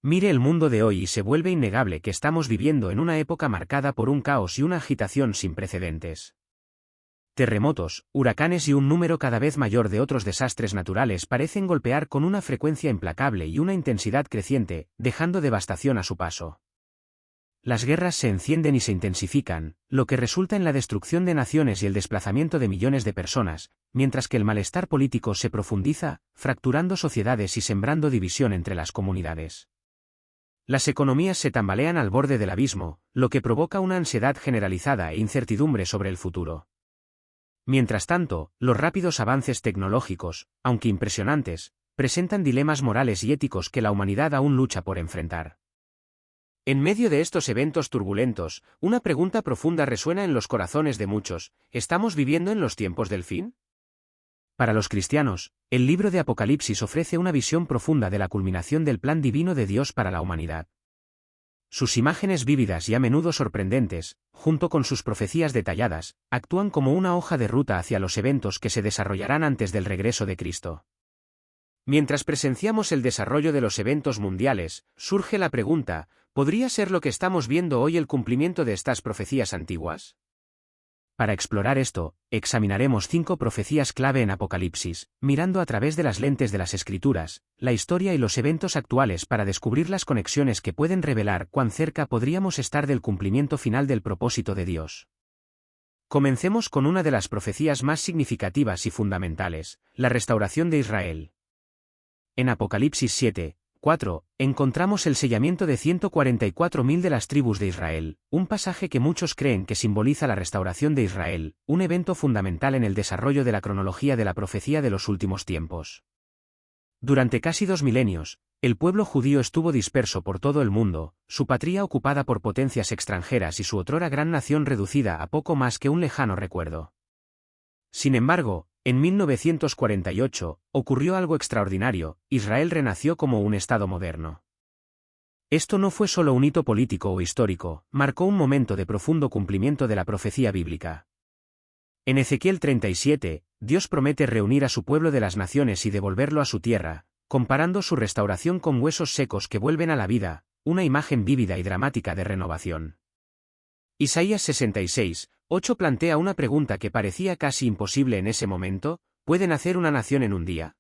Mire el mundo de hoy y se vuelve innegable que estamos viviendo en una época marcada por un caos y una agitación sin precedentes. Terremotos, huracanes y un número cada vez mayor de otros desastres naturales parecen golpear con una frecuencia implacable y una intensidad creciente, dejando devastación a su paso. Las guerras se encienden y se intensifican, lo que resulta en la destrucción de naciones y el desplazamiento de millones de personas, mientras que el malestar político se profundiza, fracturando sociedades y sembrando división entre las comunidades. Las economías se tambalean al borde del abismo, lo que provoca una ansiedad generalizada e incertidumbre sobre el futuro. Mientras tanto, los rápidos avances tecnológicos, aunque impresionantes, presentan dilemas morales y éticos que la humanidad aún lucha por enfrentar. En medio de estos eventos turbulentos, una pregunta profunda resuena en los corazones de muchos: ¿estamos viviendo en los tiempos del fin? Para los cristianos, el libro de Apocalipsis ofrece una visión profunda de la culminación del plan divino de Dios para la humanidad. Sus imágenes vívidas y a menudo sorprendentes, junto con sus profecías detalladas, actúan como una hoja de ruta hacia los eventos que se desarrollarán antes del regreso de Cristo. Mientras presenciamos el desarrollo de los eventos mundiales, surge la pregunta: ¿podría ser lo que estamos viendo hoy el cumplimiento de estas profecías antiguas? Para explorar esto, examinaremos 5 profecías clave en Apocalipsis, mirando a través de las lentes de las Escrituras, la historia y los eventos actuales para descubrir las conexiones que pueden revelar cuán cerca podríamos estar del cumplimiento final del propósito de Dios. Comencemos con una de las profecías más significativas y fundamentales: la restauración de Israel. En Apocalipsis 7:4, encontramos el sellamiento de 144.000 de las tribus de Israel, un pasaje que muchos creen que simboliza la restauración de Israel, un evento fundamental en el desarrollo de la cronología de la profecía de los últimos tiempos. Durante casi 2 milenios, el pueblo judío estuvo disperso por todo el mundo, su patria ocupada por potencias extranjeras y su otrora gran nación reducida a poco más que un lejano recuerdo. Sin embargo, en 1948, ocurrió algo extraordinario: Israel renació como un Estado moderno. Esto no fue solo un hito político o histórico, marcó un momento de profundo cumplimiento de la profecía bíblica. En Ezequiel 37, Dios promete reunir a su pueblo de las naciones y devolverlo a su tierra, comparando su restauración con huesos secos que vuelven a la vida, una imagen vívida y dramática de renovación. Isaías 66:8 plantea una pregunta que parecía casi imposible en ese momento: ¿puede nacer una nación en un día?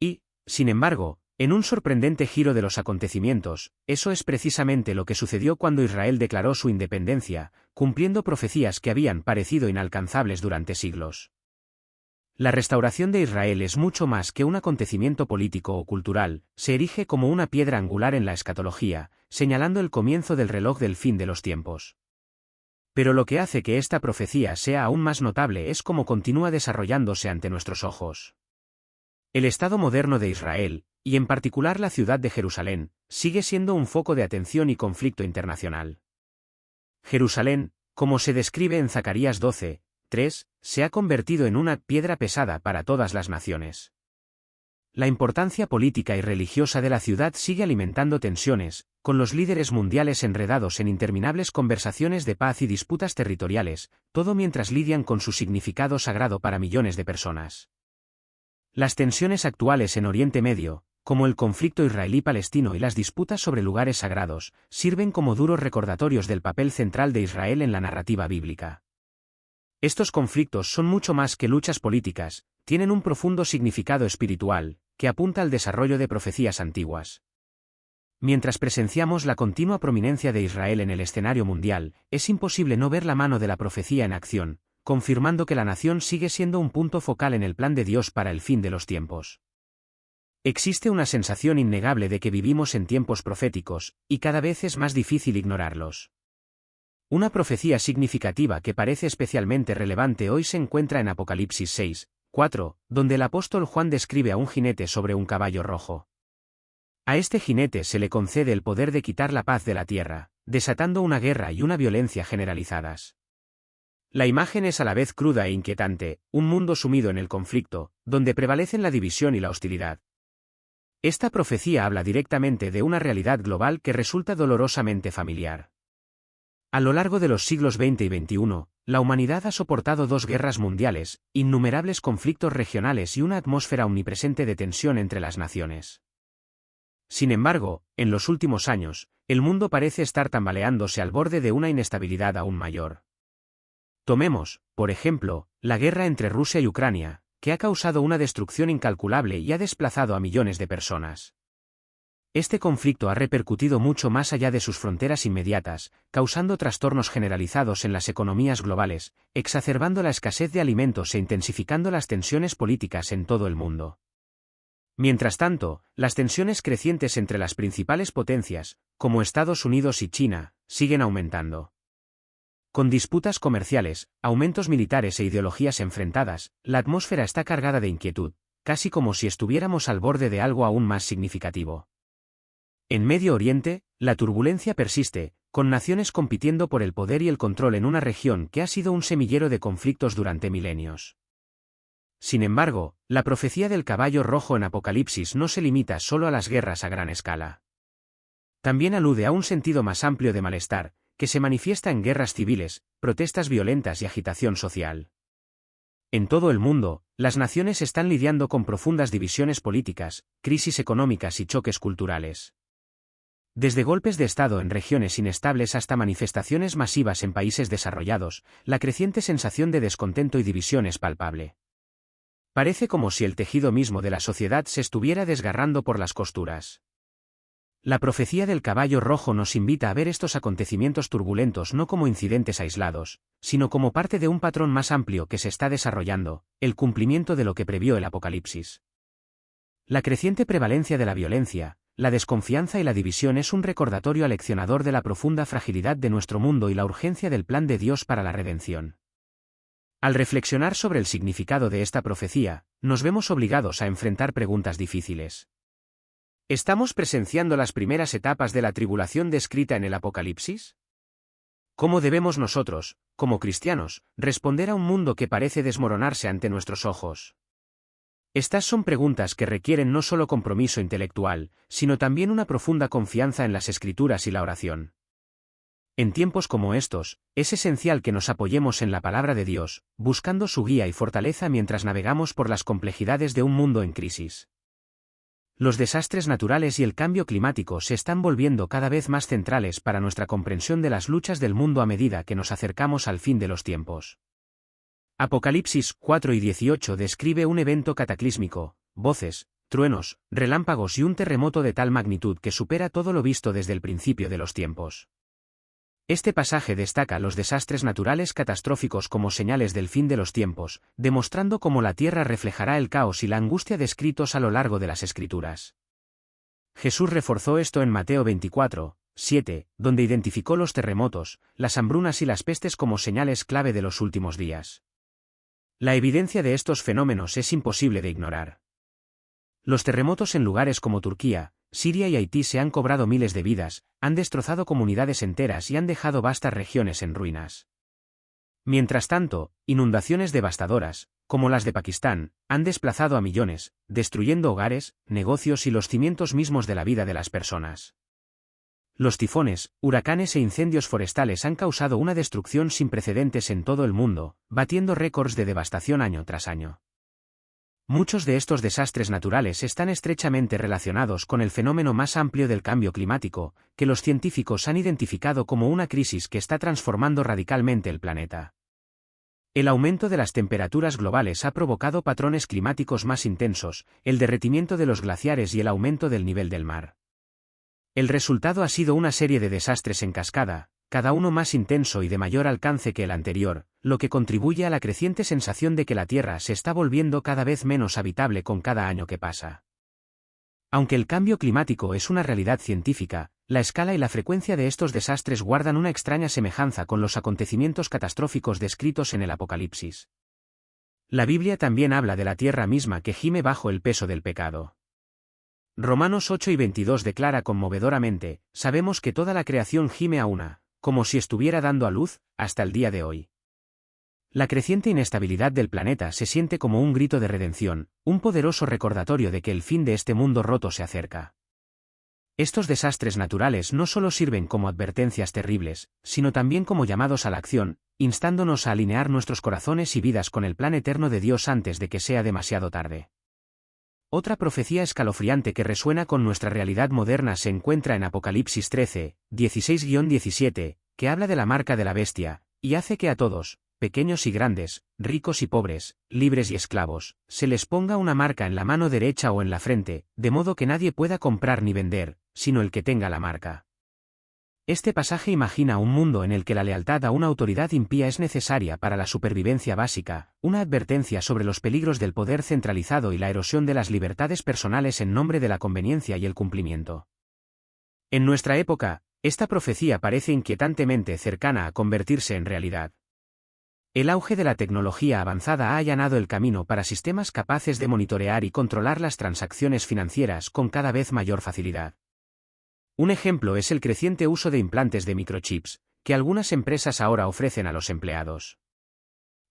Y, sin embargo, en un sorprendente giro de los acontecimientos, eso es precisamente lo que sucedió cuando Israel declaró su independencia, cumpliendo profecías que habían parecido inalcanzables durante siglos. La restauración de Israel es mucho más que un acontecimiento político o cultural, se erige como una piedra angular en la escatología, señalando el comienzo del reloj del fin de los tiempos. Pero lo que hace que esta profecía sea aún más notable es cómo continúa desarrollándose ante nuestros ojos. El Estado moderno de Israel, y en particular la ciudad de Jerusalén, sigue siendo un foco de atención y conflicto internacional. Jerusalén, como se describe en Zacarías 12:3, se ha convertido en una piedra pesada para todas las naciones. La importancia política y religiosa de la ciudad sigue alimentando tensiones, con los líderes mundiales enredados en interminables conversaciones de paz y disputas territoriales, todo mientras lidian con su significado sagrado para millones de personas. Las tensiones actuales en Oriente Medio, como el conflicto israelí-palestino y las disputas sobre lugares sagrados, sirven como duros recordatorios del papel central de Israel en la narrativa bíblica. Estos conflictos son mucho más que luchas políticas, tienen un profundo significado espiritual, que apunta al desarrollo de profecías antiguas. Mientras presenciamos la continua prominencia de Israel en el escenario mundial, es imposible no ver la mano de la profecía en acción, confirmando que la nación sigue siendo un punto focal en el plan de Dios para el fin de los tiempos. Existe una sensación innegable de que vivimos en tiempos proféticos, y cada vez es más difícil ignorarlos. Una profecía significativa que parece especialmente relevante hoy se encuentra en Apocalipsis 6:4, donde el apóstol Juan describe a un jinete sobre un caballo rojo. A este jinete se le concede el poder de quitar la paz de la tierra, desatando una guerra y una violencia generalizadas. La imagen es a la vez cruda e inquietante: un mundo sumido en el conflicto, donde prevalecen la división y la hostilidad. Esta profecía habla directamente de una realidad global que resulta dolorosamente familiar. A lo largo de los siglos XX y XXI, la humanidad ha soportado 2 guerras mundiales, innumerables conflictos regionales y una atmósfera omnipresente de tensión entre las naciones. Sin embargo, en los últimos años, el mundo parece estar tambaleándose al borde de una inestabilidad aún mayor. Tomemos, por ejemplo, la guerra entre Rusia y Ucrania, que ha causado una destrucción incalculable y ha desplazado a millones de personas. Este conflicto ha repercutido mucho más allá de sus fronteras inmediatas, causando trastornos generalizados en las economías globales, exacerbando la escasez de alimentos e intensificando las tensiones políticas en todo el mundo. Mientras tanto, las tensiones crecientes entre las principales potencias, como Estados Unidos y China, siguen aumentando. Con disputas comerciales, aumentos militares e ideologías enfrentadas, la atmósfera está cargada de inquietud, casi como si estuviéramos al borde de algo aún más significativo. En Medio Oriente, la turbulencia persiste, con naciones compitiendo por el poder y el control en una región que ha sido un semillero de conflictos durante milenios. Sin embargo, la profecía del caballo rojo en Apocalipsis no se limita solo a las guerras a gran escala. También alude a un sentido más amplio de malestar, que se manifiesta en guerras civiles, protestas violentas y agitación social. En todo el mundo, las naciones están lidiando con profundas divisiones políticas, crisis económicas y choques culturales. Desde golpes de Estado en regiones inestables hasta manifestaciones masivas en países desarrollados, la creciente sensación de descontento y división es palpable. Parece como si el tejido mismo de la sociedad se estuviera desgarrando por las costuras. La profecía del caballo rojo nos invita a ver estos acontecimientos turbulentos no como incidentes aislados, sino como parte de un patrón más amplio que se está desarrollando, el cumplimiento de lo que previó el Apocalipsis. La creciente prevalencia de la violencia, la desconfianza y la división es un recordatorio aleccionador de la profunda fragilidad de nuestro mundo y la urgencia del plan de Dios para la redención. Al reflexionar sobre el significado de esta profecía, nos vemos obligados a enfrentar preguntas difíciles. ¿Estamos presenciando las primeras etapas de la tribulación descrita en el Apocalipsis? ¿Cómo debemos nosotros, como cristianos, responder a un mundo que parece desmoronarse ante nuestros ojos? Estas son preguntas que requieren no solo compromiso intelectual, sino también una profunda confianza en las Escrituras y la oración. En tiempos como estos, es esencial que nos apoyemos en la palabra de Dios, buscando su guía y fortaleza mientras navegamos por las complejidades de un mundo en crisis. Los desastres naturales y el cambio climático se están volviendo cada vez más centrales para nuestra comprensión de las luchas del mundo a medida que nos acercamos al fin de los tiempos. Apocalipsis 4 y 18 describe un evento cataclísmico, voces, truenos, relámpagos y un terremoto de tal magnitud que supera todo lo visto desde el principio de los tiempos. Este pasaje destaca los desastres naturales catastróficos como señales del fin de los tiempos, demostrando cómo la tierra reflejará el caos y la angustia descritos a lo largo de las Escrituras. Jesús reforzó esto en Mateo 24, 7, donde identificó los terremotos, las hambrunas y las pestes como señales clave de los últimos días. La evidencia de estos fenómenos es imposible de ignorar. Los terremotos en lugares como Turquía, Siria y Haití se han cobrado miles de vidas, han destrozado comunidades enteras y han dejado vastas regiones en ruinas. Mientras tanto, inundaciones devastadoras, como las de Pakistán, han desplazado a millones, destruyendo hogares, negocios y los cimientos mismos de la vida de las personas. Los tifones, huracanes e incendios forestales han causado una destrucción sin precedentes en todo el mundo, batiendo récords de devastación año tras año. Muchos de estos desastres naturales están estrechamente relacionados con el fenómeno más amplio del cambio climático, que los científicos han identificado como una crisis que está transformando radicalmente el planeta. El aumento de las temperaturas globales ha provocado patrones climáticos más intensos, el derretimiento de los glaciares y el aumento del nivel del mar. El resultado ha sido una serie de desastres en cascada, cada uno más intenso y de mayor alcance que el anterior, lo que contribuye a la creciente sensación de que la Tierra se está volviendo cada vez menos habitable con cada año que pasa. Aunque el cambio climático es una realidad científica, la escala y la frecuencia de estos desastres guardan una extraña semejanza con los acontecimientos catastróficos descritos en el Apocalipsis. La Biblia también habla de la Tierra misma que gime bajo el peso del pecado. Romanos 8 y 22 declara conmovedoramente: sabemos que toda la creación gime a una, como si estuviera dando a luz, hasta el día de hoy. La creciente inestabilidad del planeta se siente como un grito de redención, un poderoso recordatorio de que el fin de este mundo roto se acerca. Estos desastres naturales no solo sirven como advertencias terribles, sino también como llamados a la acción, instándonos a alinear nuestros corazones y vidas con el plan eterno de Dios antes de que sea demasiado tarde. Otra profecía escalofriante que resuena con nuestra realidad moderna se encuentra en Apocalipsis 13, 16-17, que habla de la marca de la bestia, y hace que a todos, pequeños y grandes, ricos y pobres, libres y esclavos, se les ponga una marca en la mano derecha o en la frente, de modo que nadie pueda comprar ni vender, sino el que tenga la marca. Este pasaje imagina un mundo en el que la lealtad a una autoridad impía es necesaria para la supervivencia básica, una advertencia sobre los peligros del poder centralizado y la erosión de las libertades personales en nombre de la conveniencia y el cumplimiento. En nuestra época, esta profecía parece inquietantemente cercana a convertirse en realidad. El auge de la tecnología avanzada ha allanado el camino para sistemas capaces de monitorear y controlar las transacciones financieras con cada vez mayor facilidad. Un ejemplo es el creciente uso de implantes de microchips, que algunas empresas ahora ofrecen a los empleados.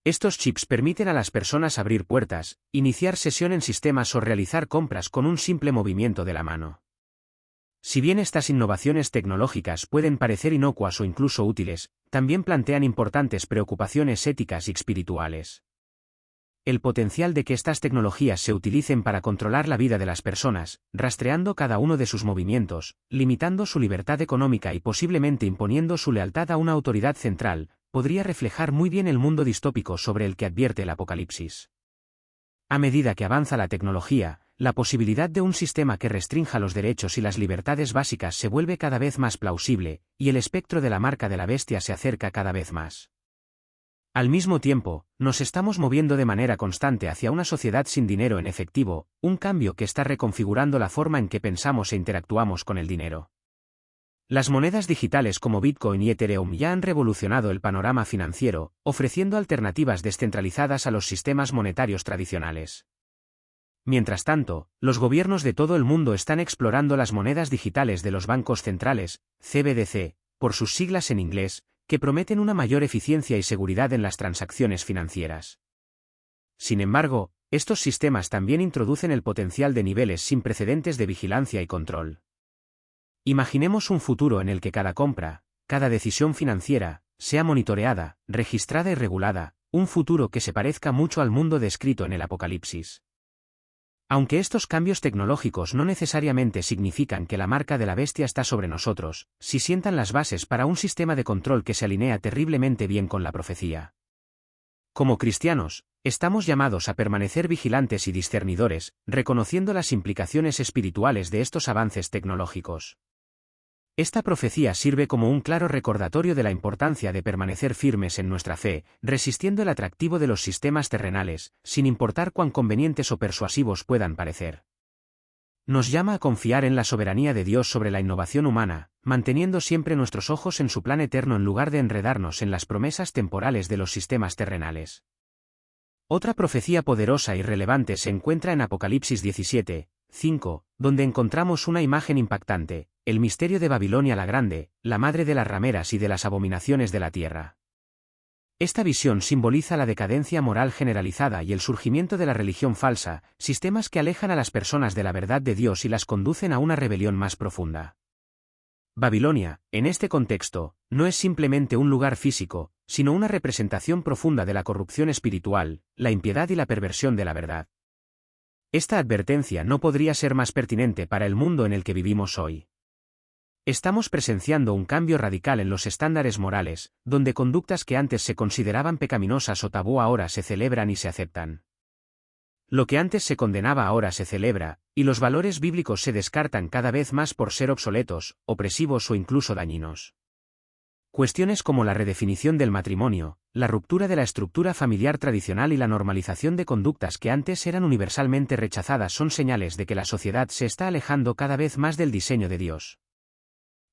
Estos chips permiten a las personas abrir puertas, iniciar sesión en sistemas o realizar compras con un simple movimiento de la mano. Si bien estas innovaciones tecnológicas pueden parecer inocuas o incluso útiles, también plantean importantes preocupaciones éticas y espirituales. El potencial de que estas tecnologías se utilicen para controlar la vida de las personas, rastreando cada uno de sus movimientos, limitando su libertad económica y posiblemente imponiendo su lealtad a una autoridad central, podría reflejar muy bien el mundo distópico sobre el que advierte el Apocalipsis. A medida que avanza la tecnología, la posibilidad de un sistema que restrinja los derechos y las libertades básicas se vuelve cada vez más plausible, y el espectro de la marca de la bestia se acerca cada vez más. Al mismo tiempo, nos estamos moviendo de manera constante hacia una sociedad sin dinero en efectivo, un cambio que está reconfigurando la forma en que pensamos e interactuamos con el dinero. Las monedas digitales como Bitcoin y Ethereum ya han revolucionado el panorama financiero, ofreciendo alternativas descentralizadas a los sistemas monetarios tradicionales. Mientras tanto, los gobiernos de todo el mundo están explorando las monedas digitales de los bancos centrales, CBDC, por sus siglas en inglés, que prometen una mayor eficiencia y seguridad en las transacciones financieras. Sin embargo, estos sistemas también introducen el potencial de niveles sin precedentes de vigilancia y control. Imaginemos un futuro en el que cada compra, cada decisión financiera, sea monitoreada, registrada y regulada, un futuro que se parezca mucho al mundo descrito en el Apocalipsis. Aunque estos cambios tecnológicos no necesariamente significan que la marca de la bestia está sobre nosotros, sí sientan las bases para un sistema de control que se alinea terriblemente bien con la profecía. Como cristianos, estamos llamados a permanecer vigilantes y discernidores, reconociendo las implicaciones espirituales de estos avances tecnológicos. Esta profecía sirve como un claro recordatorio de la importancia de permanecer firmes en nuestra fe, resistiendo el atractivo de los sistemas terrenales, sin importar cuán convenientes o persuasivos puedan parecer. Nos llama a confiar en la soberanía de Dios sobre la innovación humana, manteniendo siempre nuestros ojos en su plan eterno en lugar de enredarnos en las promesas temporales de los sistemas terrenales. Otra profecía poderosa y relevante se encuentra en Apocalipsis 17, 5, donde encontramos una imagen impactante, el misterio de Babilonia la Grande, la madre de las rameras y de las abominaciones de la tierra. Esta visión simboliza la decadencia moral generalizada y el surgimiento de la religión falsa, sistemas que alejan a las personas de la verdad de Dios y las conducen a una rebelión más profunda. Babilonia, en este contexto, no es simplemente un lugar físico, sino una representación profunda de la corrupción espiritual, la impiedad y la perversión de la verdad. Esta advertencia no podría ser más pertinente para el mundo en el que vivimos hoy. Estamos presenciando un cambio radical en los estándares morales, donde conductas que antes se consideraban pecaminosas o tabú ahora se celebran y se aceptan. Lo que antes se condenaba ahora se celebra, y los valores bíblicos se descartan cada vez más por ser obsoletos, opresivos o incluso dañinos. Cuestiones como la redefinición del matrimonio, la ruptura de la estructura familiar tradicional y la normalización de conductas que antes eran universalmente rechazadas son señales de que la sociedad se está alejando cada vez más del diseño de Dios.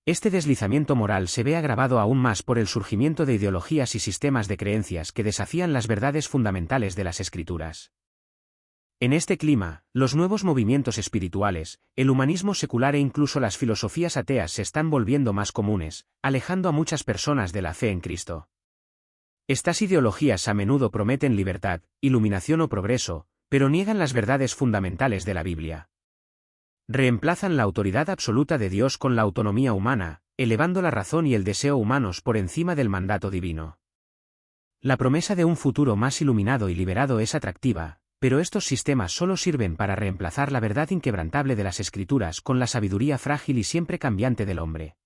Este deslizamiento moral se ve agravado aún más por el surgimiento de ideologías y sistemas de creencias que desafían las verdades fundamentales de las Escrituras. En este clima, los nuevos movimientos espirituales, el humanismo secular e incluso las filosofías ateas se están volviendo más comunes, alejando a muchas personas de la fe en Cristo. Estas ideologías a menudo prometen libertad, iluminación o progreso, pero niegan las verdades fundamentales de la Biblia. Reemplazan la autoridad absoluta de Dios con la autonomía humana, elevando la razón y el deseo humanos por encima del mandato divino. La promesa de un futuro más iluminado y liberado es atractiva, pero estos sistemas solo sirven para reemplazar la verdad inquebrantable de las Escrituras con la sabiduría frágil y siempre cambiante del hombre.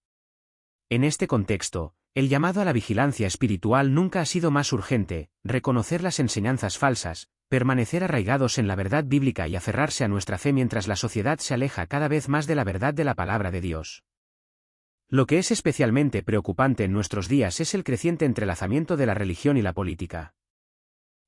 En este contexto, el llamado a la vigilancia espiritual nunca ha sido más urgente: reconocer las enseñanzas falsas, permanecer arraigados en la verdad bíblica y aferrarse a nuestra fe mientras la sociedad se aleja cada vez más de la verdad de la palabra de Dios. Lo que es especialmente preocupante en nuestros días es el creciente entrelazamiento de la religión y la política.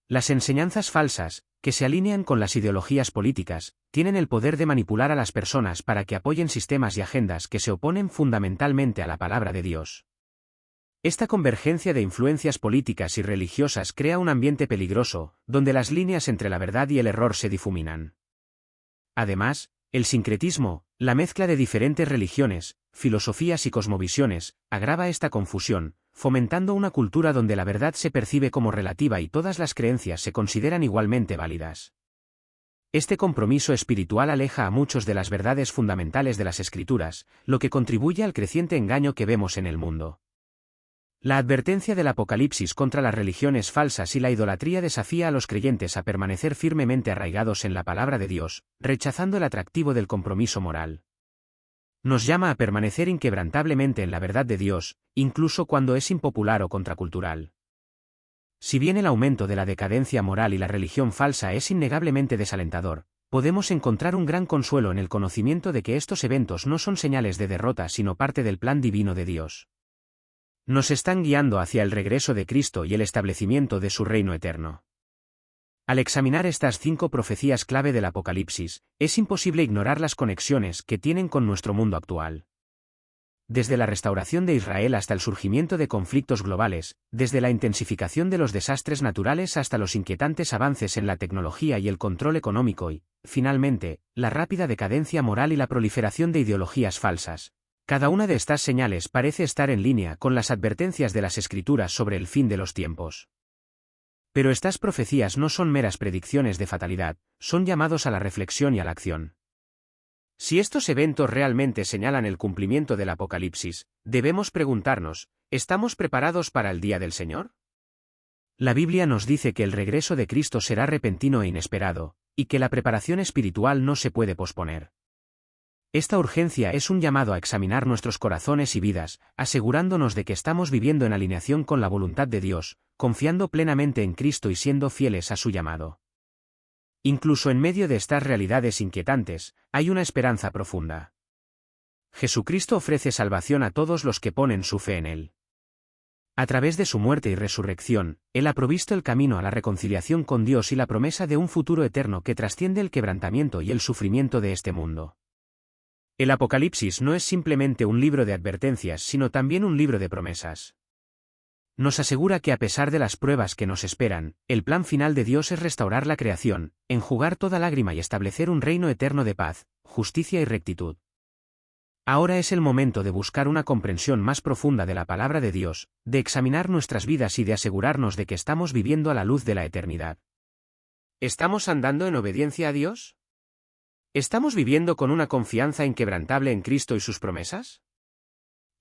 Las enseñanzas falsas, que se alinean con las ideologías políticas, tienen el poder de manipular a las personas para que apoyen sistemas y agendas que se oponen fundamentalmente a la palabra de Dios. Esta convergencia de influencias políticas y religiosas crea un ambiente peligroso, donde las líneas entre la verdad y el error se difuminan. Además, el sincretismo, la mezcla de diferentes religiones, filosofías y cosmovisiones, agrava esta confusión, fomentando una cultura donde la verdad se percibe como relativa y todas las creencias se consideran igualmente válidas. Este compromiso espiritual aleja a muchos de las verdades fundamentales de las Escrituras, lo que contribuye al creciente engaño que vemos en el mundo. La advertencia del Apocalipsis contra las religiones falsas y la idolatría desafía a los creyentes a permanecer firmemente arraigados en la palabra de Dios, rechazando el atractivo del compromiso moral. Nos llama a permanecer inquebrantablemente en la verdad de Dios, incluso cuando es impopular o contracultural. Si bien el aumento de la decadencia moral y la religión falsa es innegablemente desalentador, podemos encontrar un gran consuelo en el conocimiento de que estos eventos no son señales de derrota sino parte del plan divino de Dios. Nos están guiando hacia el regreso de Cristo y el establecimiento de su reino eterno. Al examinar estas 5 profecías clave del Apocalipsis, es imposible ignorar las conexiones que tienen con nuestro mundo actual. Desde la restauración de Israel hasta el surgimiento de conflictos globales, desde la intensificación de los desastres naturales hasta los inquietantes avances en la tecnología y el control económico y, finalmente, la rápida decadencia moral y la proliferación de ideologías falsas. Cada una de estas señales parece estar en línea con las advertencias de las Escrituras sobre el fin de los tiempos. Pero estas profecías no son meras predicciones de fatalidad, son llamados a la reflexión y a la acción. Si estos eventos realmente señalan el cumplimiento del Apocalipsis, debemos preguntarnos, ¿estamos preparados para el día del Señor? La Biblia nos dice que el regreso de Cristo será repentino e inesperado, y que la preparación espiritual no se puede posponer. Esta urgencia es un llamado a examinar nuestros corazones y vidas, asegurándonos de que estamos viviendo en alineación con la voluntad de Dios, confiando plenamente en Cristo y siendo fieles a su llamado. Incluso en medio de estas realidades inquietantes, hay una esperanza profunda. Jesucristo ofrece salvación a todos los que ponen su fe en Él. A través de su muerte y resurrección, Él ha provisto el camino a la reconciliación con Dios y la promesa de un futuro eterno que trasciende el quebrantamiento y el sufrimiento de este mundo. El Apocalipsis no es simplemente un libro de advertencias, sino también un libro de promesas. Nos asegura que a pesar de las pruebas que nos esperan, el plan final de Dios es restaurar la creación, enjugar toda lágrima y establecer un reino eterno de paz, justicia y rectitud. Ahora es el momento de buscar una comprensión más profunda de la palabra de Dios, de examinar nuestras vidas y de asegurarnos de que estamos viviendo a la luz de la eternidad. ¿Estamos andando en obediencia a Dios? ¿Estamos viviendo con una confianza inquebrantable en Cristo y sus promesas?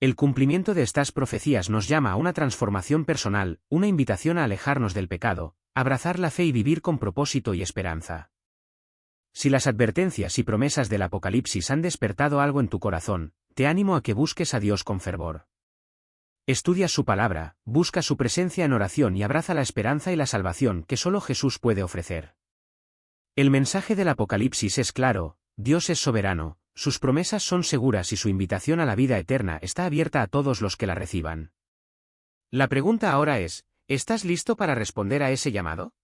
El cumplimiento de estas profecías nos llama a una transformación personal, una invitación a alejarnos del pecado, abrazar la fe y vivir con propósito y esperanza. Si las advertencias y promesas del Apocalipsis han despertado algo en tu corazón, te animo a que busques a Dios con fervor. Estudia su palabra, busca su presencia en oración y abraza la esperanza y la salvación que solo Jesús puede ofrecer. El mensaje del Apocalipsis es claro: Dios es soberano, sus promesas son seguras y su invitación a la vida eterna está abierta a todos los que la reciban. La pregunta ahora es, ¿estás listo para responder a ese llamado?